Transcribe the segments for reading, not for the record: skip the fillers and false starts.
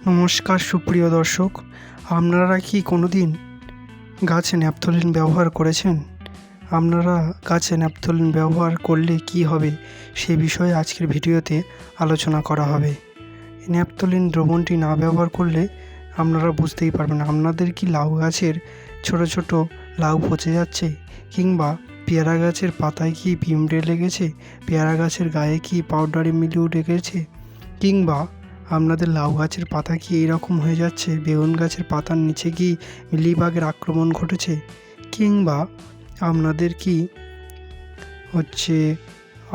নমস্কার সুপ্রিয় দর্শক, আপনারা কি কোনোদিন গাছে ন্যাপথলিন ব্যবহার করেছেন? আপনারা গাছে ন্যাপথলিন ব্যবহার করলে কি হবে সে বিষয়ে আজকের ভিডিওতে আলোচনা করা হবে। ন্যাপথলিন দ্রবণটি না ব্যবহার করলে আপনারা বুঝতেই পারবেন না। আপনাদের কি লাউ গাছের ছোট ছোট লাউ পচে যাচ্ছে, কিংবা পেয়ারা গাছের পাতায় কি পিঁমড়ে লেগেছে, পেয়ারা গাছের গায়ে কি পাউডারি মিলিউ লেগেছে, কিংবা আপনাদের লাউ গাছের পাতা কি এইরকম হয়ে যাচ্ছে, বেগুন গাছের পাতার নিচে কি মিলিবাগের আক্রমণ ঘটেছে, কিংবা আপনাদের কি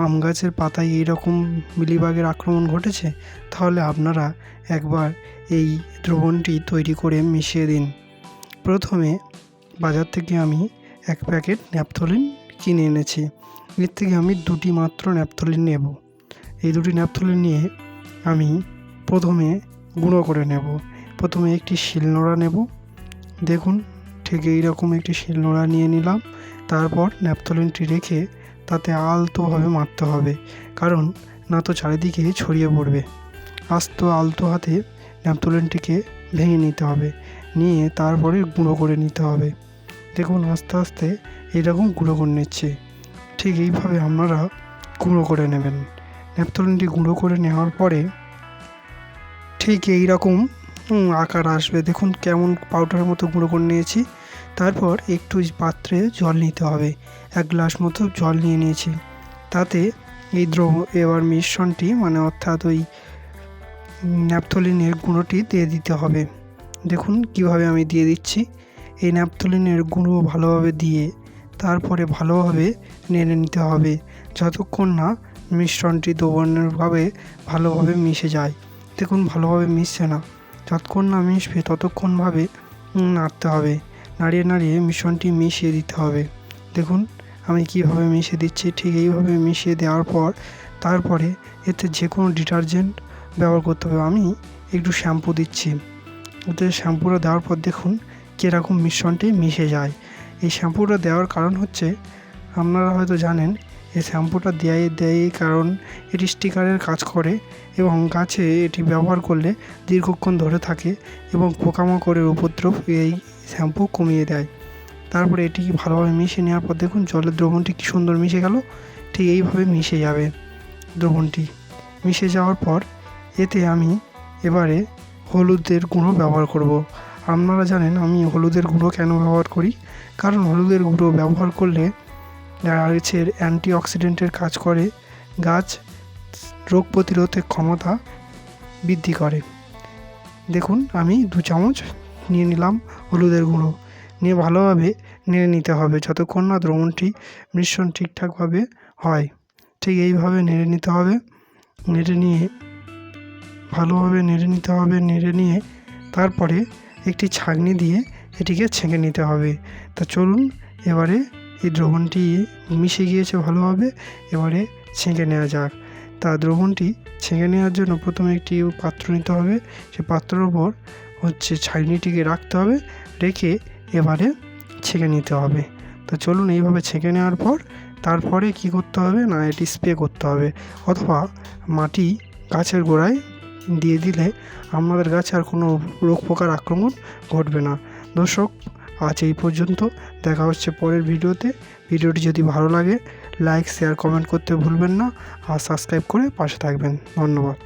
আম গাছের পাতায় এইরকম মিলিবাগের আক্রমণ ঘটেছে, তাহলে আপনারা একবার এই দ্রবণটি তৈরি করে মিশিয়ে দিন। প্রথমে বাজার থেকে আমি এক প্যাকেট ন্যাপথলিন কিনে এনেছি। এর থেকে আমি দুটি মাত্র ন্যাপথলিন নেব। এই দুটি ন্যাপথলিন নিয়ে আমি প্রথমে গুঁড়ো করে নেব। প্রথমে একটি শিলনোড়া নেব। দেখুন, ঠিক এইরকম একটি শিলনোড়া নিয়ে নিলাম। তারপর ন্যাপথলিনটি রেখে তাতে আলতোভাবে মারতে হবে, কারণ না তো চারিদিকে ছড়িয়ে পড়বে। আলতো হাতে ন্যাপথলিনটিকে ভেঙে নিতে হবে, নিয়ে তারপরে গুঁড়ো করে নিতে হবে। দেখুন, আস্তে আস্তে এইরকম গুঁড়ো করে নিচ্ছে। ঠিক এইভাবে আপনারা গুঁড়ো করে নেবেন। ন্যাপথলিনটি গুঁড়ো করে নেওয়ার পরে ঠিক এই রকম আকার আসবে। দেখুন কেমন পাউডারের মতো গুঁড়ো করে নিয়েছি। তারপর একটু পাত্রে জল নিতে হবে। 1 গ্লাস মতো জল নিয়ে নিয়েছি। তাতে এই এবার মিশ্রণটি অর্থাৎ ওই ন্যাপথলিনের গুঁড়োটি দিয়ে দিতে হবে। দেখুন কিভাবে আমি দিয়ে দিচ্ছি। এই ন্যাপথলিনের গুঁড়ো ভালোভাবে দিয়ে তারপরে ভালোভাবে নেড়ে নিতে হবে, যতক্ষণ না মিশ্রণটি ভালোভাবে মিশে যায়। দেখুন ভালোভাবে মিশছে না, যতক্ষণ না মিশবে ততক্ষণভাবে নাড়তে হবে। নাড়িয়ে নাড়িয়ে মিশ্রণটি মিশিয়ে দিতে হবে। দেখুন আমি কিভাবে মিশিয়ে দিচ্ছি। ঠিক এইভাবে মিশিয়ে দেওয়ার পর তারপরে এতে যে কোনো ডিটারজেন্ট ব্যবহার করতে হবে। আমি একটু শ্যাম্পু দিচ্ছি। ওতে শ্যাম্পুটা দেওয়ার পর দেখুন কীরকম মিশ্রণটি মিশে যায়। এই শ্যাম্পুটা দেওয়ার কারণ হচ্ছে, আপনারা হয়তো জানেন, এই শ্যাম্পুটা দেয় কারণ এটি স্টিকারের কাজ করে এবং গাছে এটি ব্যবহার করলে দীর্ঘক্ষণ ধরে থাকে এবং পোকামাকড়ের উপদ্রব এই শ্যাম্পু কমিয়ে দেয়। তারপরে এটি ভালোভাবে মিশিয়ে নেওয়ার পর দেখুন জলের দ্রবণটি কী সুন্দর মিশে গেল। ঠিক এইভাবে মিশে যাবে দ্রবণটি। মিশে যাওয়ার পর এতে আমি এবারে হলুদের গুঁড়ো ব্যবহার করব। আপনারা জানেন আমি হলুদের গুঁড়ো কেন ব্যবহার করি, কারণ হলুদের গুঁড়ো ব্যবহার করলে গাছের অ্যান্টিঅক্সিডেন্টের কাজ করে, গাছ রোগ প্রতিরোধের ক্ষমতা বৃদ্ধি করে। দেখুন আমি 2 চামচ নিয়ে নিলাম হলুদের গুঁড়ো, নিয়ে ভালোভাবে নেড়ে নিতে হবে যতক্ষণ না দ্রবণটি মিশ্রণ ঠিকঠাকভাবে হয়। ঠিক এইভাবে নেড়ে নিতে হবে। ভালোভাবে নেড়ে নিয়ে তারপরে একটি ছাঁকনি দিয়ে এটিকে ছেঁকে নিতে হবে। তা চলুন এবারে এই দ্রবণটি মিশে গিয়েছে ভালোভাবে, এবারে ছেঁকে নেওয়া যাক। তা দ্রবণটি ছেঁকে নেওয়ার জন্য প্রথমে একটি পাত্র নিতে হবে। সে পাত্রের ওপর ছাঁকনিটিকে রাখতে হবে, রেখে এবারে ছেঁকে নিতে হবে। তো চলুন এইভাবে ছেঁকে নেওয়ার পর তারপরে কি করতে হবে না, এটি স্প্রে করতে হবে, অথবা মাটি গাছের গোড়ায় দিয়ে দিলে আমাদের গাছে আর কোনো রোগ পোকার আক্রমণ ঘটবে না। দর্শক, আজ এই পর্যন্ত। দেখা হচ্ছে পরের ভিডিওতে। ভিডিওটি যদি ভালো লাগে লাইক, শেয়ার, কমেন্ট করতে ভুলবেন না, আর সাবস্ক্রাইব করে পাশে থাকবেন। ধন্যবাদ।